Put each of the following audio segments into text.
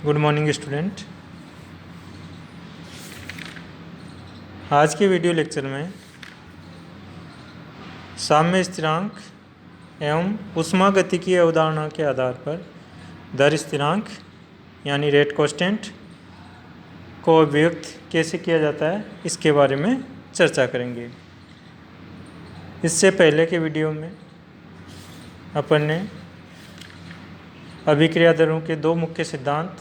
Good morning student. आज के video lecture में साम्य स्थिरांक एवं ऊष्मागतिकी अवधारणा के आधार पर दर स्थिरांक यानी रेट कांस्टेंट को अभिव्यक्त कैसे किया जाता है इसके बारे में चर्चा करेंगे। इससे पहले के वीडियो में अपन ने अभिक्रिया दरों के दो मुख्य सिद्धांत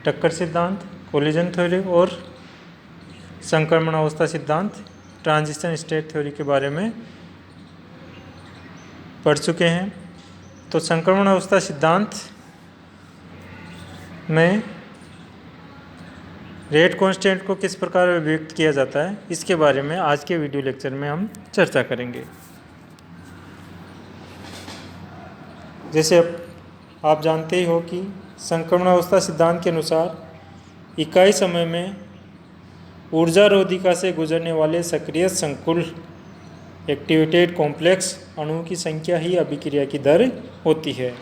टक्कर सिद्धांत कोलिजन थ्योरी और संक्रमण अवस्था सिद्धांत ट्रांजिशन स्टेट थ्योरी के बारे में पढ़ चुके हैं। तो संक्रमण अवस्था सिद्धांत में रेट कांस्टेंट को किस प्रकार अभिव्यक्त किया जाता है इसके बारे में आज के वीडियो लेक्चर में हम चर्चा करेंगे। जैसे आप जानते ही हो कि संक्रमण अवस्था सिद्धांत के अनुसार इकाई समय में ऊर्जा रोधिका से गुजरने वाले सक्रिय संकुल एक्टिवेटेड कॉम्प्लेक्स अणुओं की संख्या ही अभिक्रिया की दर होती है।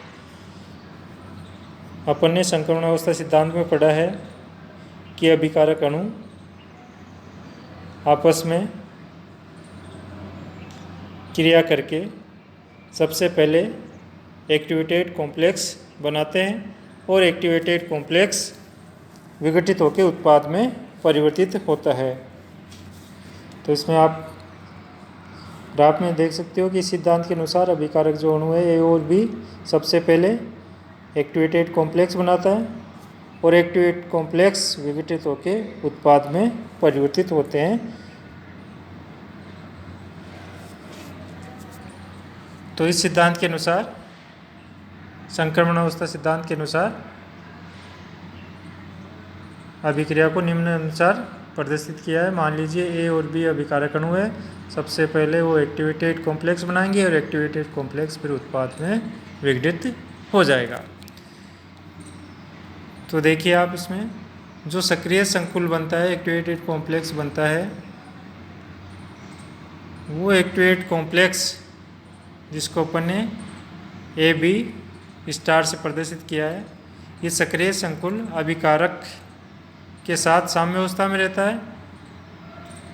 अपन ने संक्रमण अवस्था सिद्धांत में पढ़ा है कि अभिकारक अणु आपस में क्रिया करके सबसे पहले एक्टिवेटेड कॉम्प्लेक्स बनाते हैं और एक्टिवेटेड कॉम्प्लेक्स विघटित होकर उत्पाद में परिवर्तित होता है। तो इसमें आप ग्राफ में देख सकते हो कि इस सिद्धांत के अनुसार अभिकारक जो अणु है ए और बी सबसे पहले एक्टिवेटेड कॉम्प्लेक्स बनाता है और एक्टिवेटेड कॉम्प्लेक्स विघटित होकर उत्पाद में परिवर्तित होते हैं। तो इस सिद्धांत के अनुसार संक्रमण अवस्था सिद्धांत के अनुसार अभिक्रिया को निम्न अनुसार प्रदर्शित किया है। मान लीजिए ए और बी अभिकारक अणु है, सबसे पहले वो एक्टिवेटेड कॉम्प्लेक्स बनाएंगे और एक्टिवेटेड कॉम्प्लेक्स फिर उत्पाद में विघटित हो जाएगा। तो देखिए आप इसमें जो सक्रिय संकुल बनता है एक्टिवेटेड कॉम्प्लेक्स बनता है वो एक्टिवेटेड कॉम्प्लेक्स जिसको अपन ने ए बी स्टार से प्रदर्शित किया है, ये सक्रिय संकुल अभिकारक के साथ साम्य अवस्था में रहता है।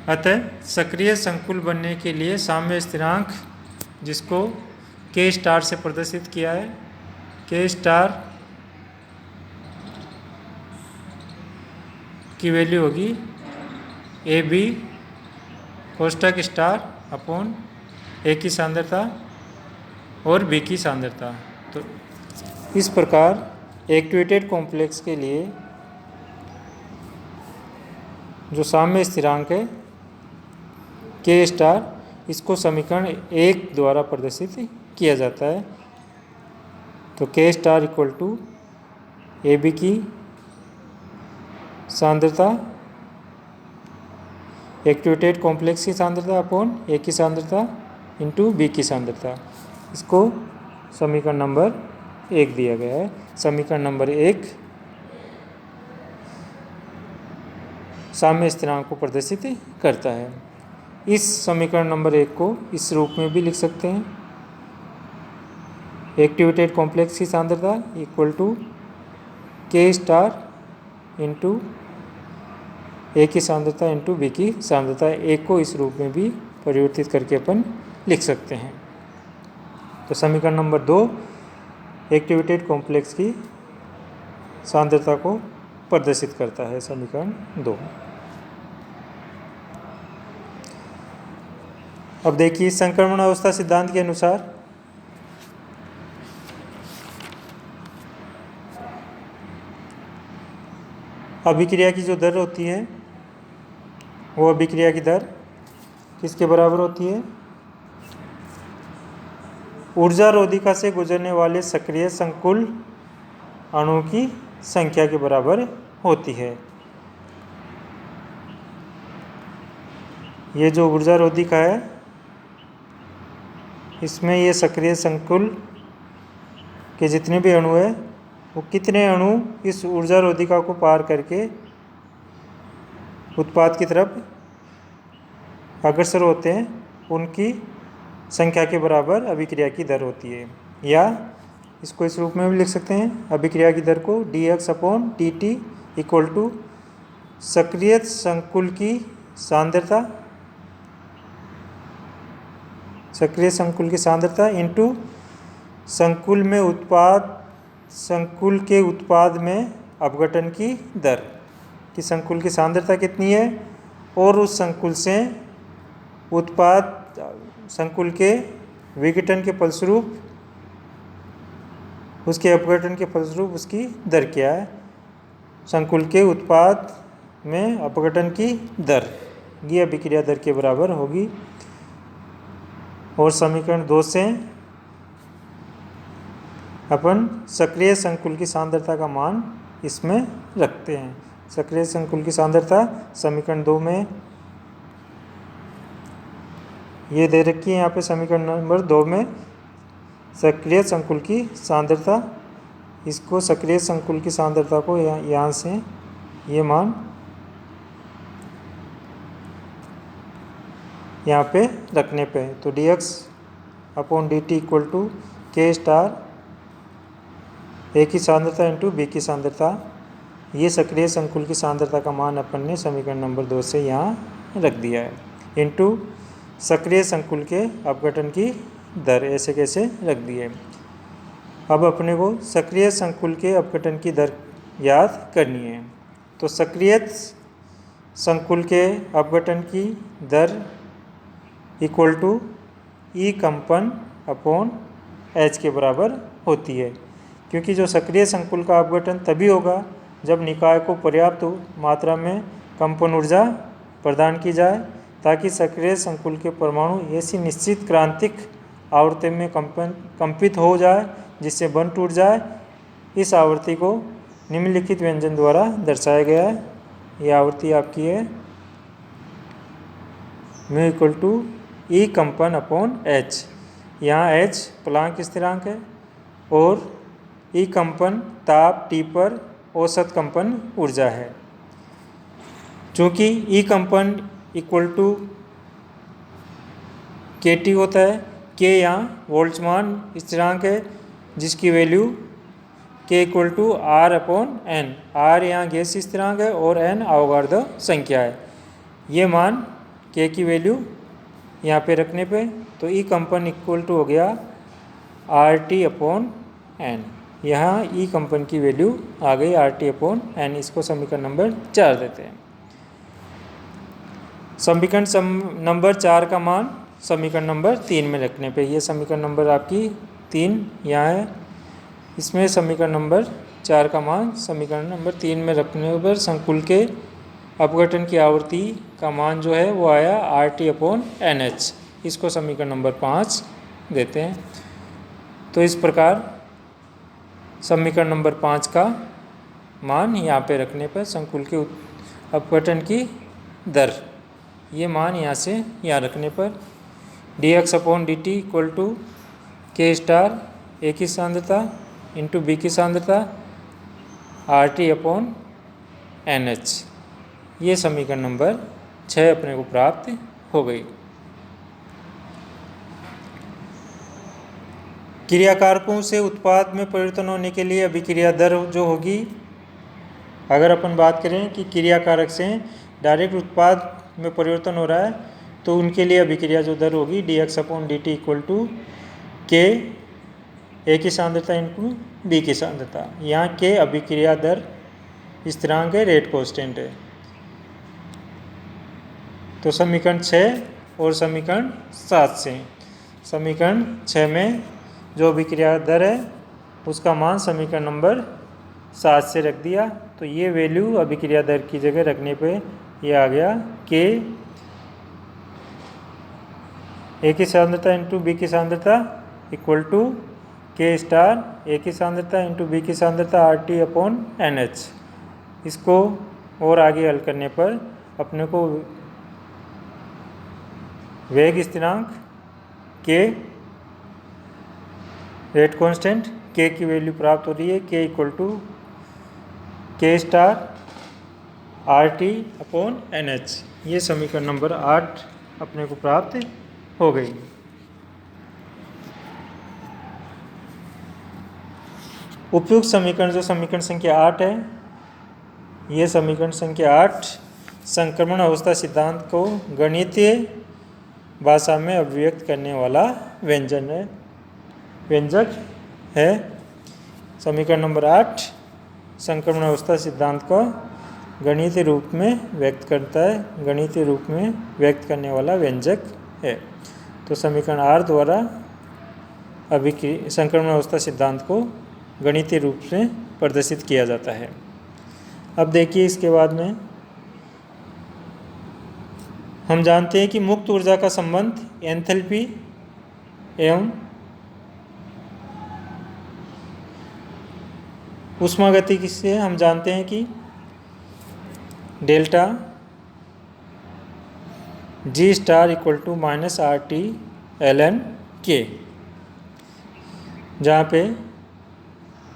अतः सक्रिय संकुल बनने के लिए साम्य स्थिरांक जिसको के स्टार से प्रदर्शित किया है, के स्टार की वैल्यू होगी ए बी कोष्टक स्टार अपॉन ए की सांद्रता और बी की सांद्रता। तो इस प्रकार एक्टिवेटेड कॉम्प्लेक्स के लिए जो साम्य स्थिरांक है के स्टार इसको समीकरण 1 द्वारा प्रदर्शित किया जाता है। तो K star equal to A B की सांद्रता एक्टिवेटेड कॉम्प्लेक्स की सांद्रता अपॉन ए की सांद्रता इंटू बी की सांद्रता, इसको समीकरण नंबर 1 दिया गया है। समीकरण नंबर 1 साम्य स्थिरांक को प्रदर्शित करता है। इस समीकरण नंबर 1 को इस रूप में भी लिख सकते हैं, एक्टिवेटेड कॉम्प्लेक्स की सांद्रता इक्वल टू के स्टार इंटू ए की सांद्रता इंटू बी की सांद्रता। एक को इस रूप में भी परिवर्तित करके अपन लिख सकते हैं। तो समीकरण नंबर 2 एक्टिवेटेड कॉम्प्लेक्स की सांद्रता को प्रदर्शित करता है, समीकरण 2। अब देखिए संक्रमण अवस्था सिद्धांत के अनुसार अभिक्रिया की जो दर होती है वो अभिक्रिया की दर किसके बराबर होती है? ऊर्जा रोधिका से गुजरने वाले सक्रिय संकुल अणुओं की संख्या के बराबर होती है। ये जो ऊर्जा रोधिका है इसमें ये सक्रिय संकुल के जितने भी अणु है वो कितने अणु इस ऊर्जा रोधिका को पार करके उत्पाद की तरफ अग्रसर होते हैं उनकी संख्या के बराबर अभिक्रिया की दर होती है। या इसको इस रूप में भी लिख सकते हैं अभिक्रिया की दर को dx/dt इक्वल टू सक्रिय संकुल की सांद्रता इंटू संकुल के उत्पाद में अपघटन की दर, कि संकुल की सांद्रता कितनी है और उस संकुल के विघटन के फलस्वरूप उसके अपघटन के फलस्वरूप उसकी दर क्या है। संकुल के उत्पाद में अपघटन की दर ये अभिक्रिया दर के बराबर होगी। और समीकरण 2 से अपन सक्रिय संकुल की सांद्रता का मान इसमें रखते हैं। सक्रिय संकुल की सांद्रता समीकरण 2 में ये दे रखी है। यहाँ पे समीकरण नंबर 2 में सक्रिय संकुल की सांद्रता, इसको सक्रिय संकुल की सांद्रता को यहाँ से ये मान यहाँ पे रखने पे तो dx/dt equal to k star A की सांद्रता इंटू बी की सांद्रता, ये सक्रिय संकुल की सांद्रता का मान अपन ने समीकरण नंबर 2 से यहाँ रख दिया है, इंटू सक्रिय संकुल के अपघटन की दर ऐसे कैसे रख दिए। अब अपने को सक्रिय संकुल के अपघटन की दर याद करनी है। तो सक्रिय संकुल के अपघटन की दर इक्वल टू ई कंपन अपॉन एच के बराबर होती है, क्योंकि जो सक्रिय संकुल का अपघटन तभी होगा जब निकाय को पर्याप्त मात्रा में कंपन ऊर्जा प्रदान की जाए, ताकि सक्रिय संकुल के परमाणु ऐसी निश्चित क्रांतिक आवृत्ति में कंपित हो जाए जिससे बंध टूट जाए। इस आवृत्ति को निम्नलिखित व्यंजन द्वारा दर्शाया गया है। यह आवृत्ति आपकी है म्यू इक्वल टू ई कंपन अपॉन एच। यहाँ एच प्लांक स्थिरांक है और ई कंपन ताप T पर औसत कंपन ऊर्जा है। चूँकि ई कंपन इक्वल टू KT होता है, K यहाँ बोल्ट्जमान स्थिरांक है जिसकी value K equal to R/N, R यहाँ गैस स्थिरांक है और N अवगाड्रो संख्या है। ये मान K की वैल्यू यहाँ पे रखने पे तो ई कंपन इक्वल टू हो गया RT/N। यहाँ ई कंपन की वैल्यू आ गई RT/N। इसको समीकरण नंबर 4 देते हैं। समीकरण नंबर 4 का मान समीकरण नंबर 3 में रखने पे, ये समीकरण नंबर आपकी 3 यहाँ है, इसमें समीकरण नंबर 4 का मान समीकरण नंबर 3 में रखने पर संकुल के अपघटन की आवृत्ति का मान जो है वो आया RT/NH। इसको समीकरण नंबर 5 देते हैं। तो इस प्रकार समीकरण नंबर 5 का मान यहाँ पे रखने पर संकुल के अपघटन की दर, ये मान यहाँ से यहाँ रखने पर dx/dt equal to k star A की सांद्रता इंटू बी की सांद्रता RT/NH, ये समीकरण नंबर 6 अपने को प्राप्त हो गई। क्रियाकारकों से उत्पाद में परिवर्तन होने के लिए अभिक्रिया दर जो होगी, अगर अपन बात करें कि क्रियाकारक से डायरेक्ट उत्पाद में परिवर्तन हो रहा है तो उनके लिए अभिक्रिया जो दर होगी dx/dt इक्वल टू k ए की सांद्रता इंटू बी की सांद्रता। यहाँ k अभिक्रिया दर स्थिरांक है, रेट कांस्टेंट है। तो समीकरण 6 और समीकरण 7 से, समीकरण 6 में जो अभिक्रिया दर है उसका मान समीकरण नंबर 7 से रख दिया, तो ये वैल्यू अभिक्रिया दर की जगह रखने पे ये आ गया k ए की सांद्रता इंटू बी की सांद्रता equal to k star A की सांद्रता इंटू बी की सांद्रता RT/NH। इसको और आगे हल करने पर अपने को वेग स्थिरांक k, रेट कांस्टेंट k की वैल्यू प्राप्त हो रही है, k equal to k star RT/NH। ये समीकरण नंबर 8 अपने को प्राप्त हो गई। उपयुक्त समीकरण जो समीकरण संख्या 8 है, ये समीकरण संख्या 8 संक्रमण अवस्था सिद्धांत को गणितीय भाषा में अभिव्यक्त करने वाला व्यंजक है। समीकरण नंबर 8 संक्रमण अवस्था सिद्धांत को गणितीय रूप में व्यक्त करता है, गणितीय रूप में व्यक्त करने वाला व्यंजक है। तो समीकरण 8 द्वारा संक्रमण अवस्था सिद्धांत को गणितीय रूप से प्रदर्शित किया जाता है। अब देखिए इसके बाद में हम जानते हैं कि मुक्त ऊर्जा का संबंध एंथैल्पी एवं ऊष्मागतिकी से हम जानते हैं कि delta G star equal to minus RT ln K, जहाँ पे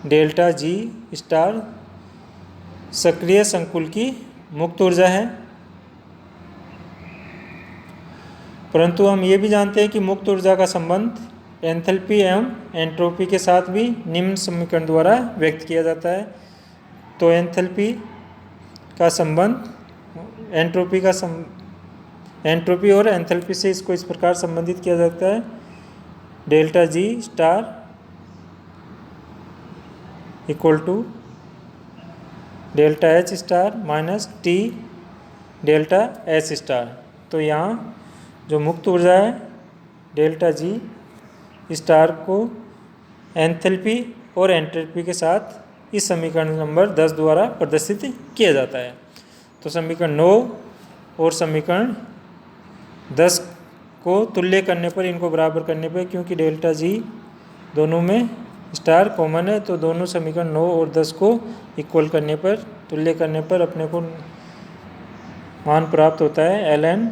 डेल्टा G स्टार सक्रिय संकुल की मुक्त ऊर्जा है, परंतु हम ये भी जानते हैं कि मुक्त ऊर्जा का संबंध एंथैल्पी एवं एंट्रोपी के साथ भी निम्न समीकरण द्वारा व्यक्त किया जाता है। तो एंथैल्पी का संबंध एंट्रोपी और एंथैल्पी से इसको इस प्रकार संबंधित किया जाता है, delta G star equal to delta H star minus T delta S star. तो यहाँ जो मुक्त ऊर्जा है डेल्टा G स्टार को एंथैल्पी और एंट्रोपी के साथ इस समीकरण नंबर 10 द्वारा प्रदर्शित किया जाता है। तो समीकरण 9 और समीकरण 10 को तुल्य करने पर, इनको बराबर करने पर, क्योंकि डेल्टा G दोनों में स्टार कॉमन है, तो दोनों समीकरण 9 और 10 को इक्वल करने पर, तुल्य करने पर अपने को मान प्राप्त होता है ln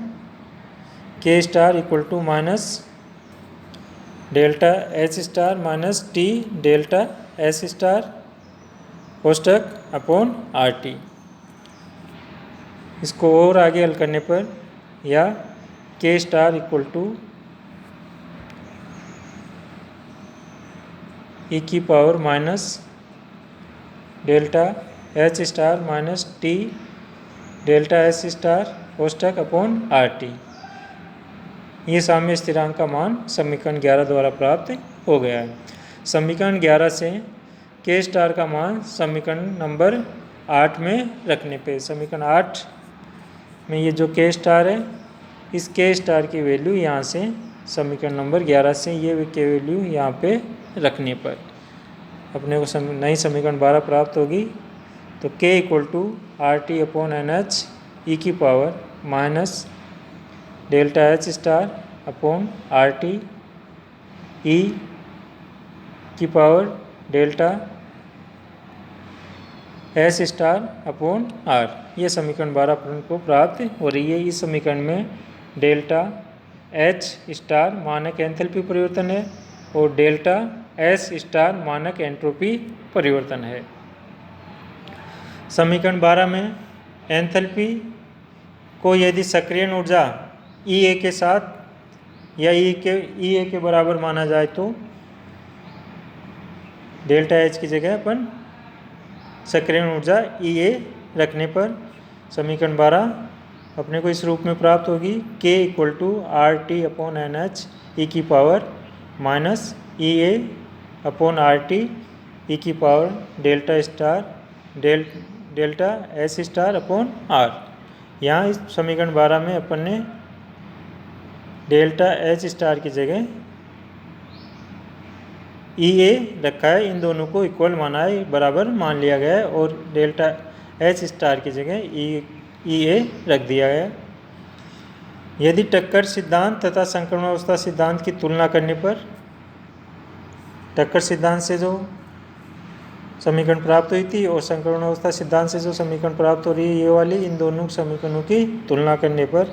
K star equal to minus delta H star minus T delta S star कोष्टक अपॉन RT। इसको और आगे हल करने पर, या K star equal to e की power minus delta H star minus T delta S star कोष्टक अपॉन RT, ये साम्य स्थिरांक का मान समीकरण 11 द्वारा प्राप्त हो गया है। समीकरण 11 से K स्टार का मान समीकरण नंबर 8 में रखने पे, समीकरण 8 में ये जो K स्टार है, इस K स्टार की वैल्यू यहाँ से समीकरण नंबर 11 से ये K वैल्यू यहाँ पे रखने पर अपने को नई समीकरण 12 प्राप्त होगी। तो K equal to RT upon NH e की power minus delta H star upon RT e की power delta S star upon R, ये समीकरण 12 को प्राप्त हो रही है। इस समीकरण में डेल्टा H स्टार मानक एंथैल्पी परिवर्तन है और डेल्टा S स्टार मानक एंट्रोपी परिवर्तन है। समीकरण 12 में एंथैल्पी को यदि सक्रियण ऊर्जा EA के साथ या EA के बराबर माना जाए तो डेल्टा H की जगह अपन सक्रियण ऊर्जा EA रखने पर समीकरण 12 अपने को इस रूप में प्राप्त होगी, K equal to RT upon NH e की power minus EA upon RT e की power delta S star upon R। यहाँ इस समीकरण 12 में अपन ने डेल्टा H स्टार की जगह EA रखा है, इन दोनों को इक्वल माना है, बराबर मान लिया गया है, और डेल्टा H स्टार की जगह EA रख दिया है। यदि टक्कर सिद्धांत तथा संक्रमणावस्था सिद्धांत की तुलना करने पर टक्कर सिद्धांत से जो समीकरण प्राप्त हुई थी और संक्रमणावस्था सिद्धांत से जो समीकरण प्राप्त हो रही है, ये वाली, इन दोनों समीकरणों की तुलना करने पर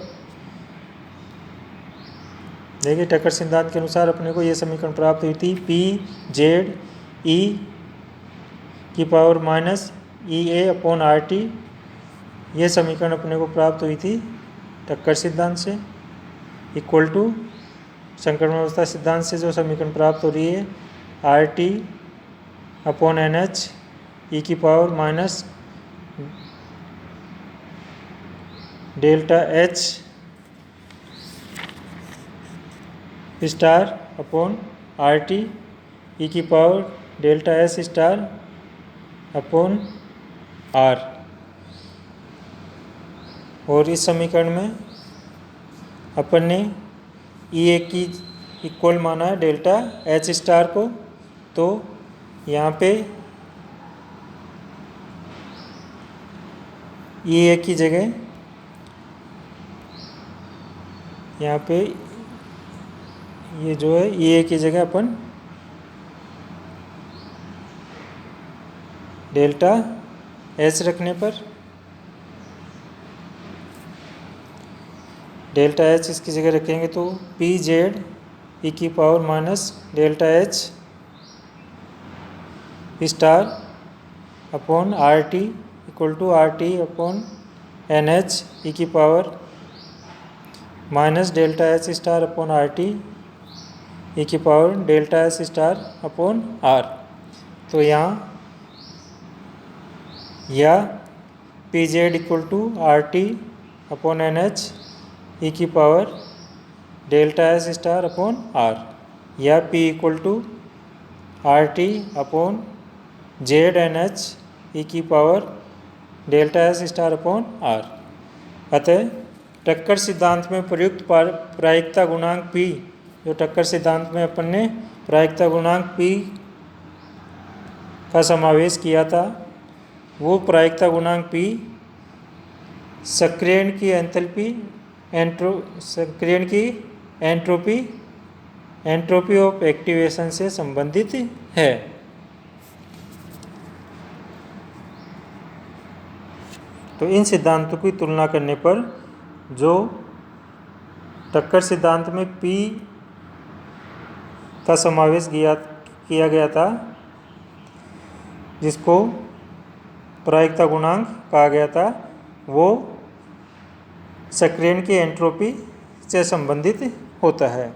देखिए टक्कर सिद्धांत के अनुसार अपने को ये समीकरण प्राप्त हुई थी, PZ E की power minus EA upon RT, ये समीकरण अपने को प्राप्त हुई थी टक्कर सिद्धांत से, इक्वल टू संक्रमणावस्था सिद्धांत से जो समीकरण प्राप्त हो रही है RT upon N H e की power minus delta H star upon R T e की power delta S star upon R. और इस समीकरण में अपन ने ई ए की इक्वल माना है डेल्टा एच स्टार को, तो यहाँ पे ई ए की जगह यहाँ पे ये जो है ई ए की जगह अपन डेल्टा एच रखने पर डेल्टा एच इसकी जगह रखेंगे तो पी जेड ई की power minus delta H star upon R T equal to R T upon N H e की power minus delta H star upon R T e की power delta H star upon R. तो यहाँ या P Z equal to R T upon N H e की power delta S star upon R, या P equal to R T upon Z N H e की power delta S star upon R. अतः टक्कर सिद्धांत में प्रयुक्त प्रायिकता गुणांक पी, जो टक्कर सिद्धांत में अपन ने प्रायिकता गुणांक पी का समावेश किया था, वो प्रायिकता गुणांक पी सक्रियण की एंथैल्पी सक्रियण की एंट्रोपी ऑफ एक्टिवेशन से संबंधित है। तो इन सिद्धांतों की तुलना करने पर जो टक्कर सिद्धांत में P का समावेश किया गया था, जिसको प्रायिकता गुणांक कहा गया था, वो सक्रियण की एंट्रोपी से संबंधित होता है।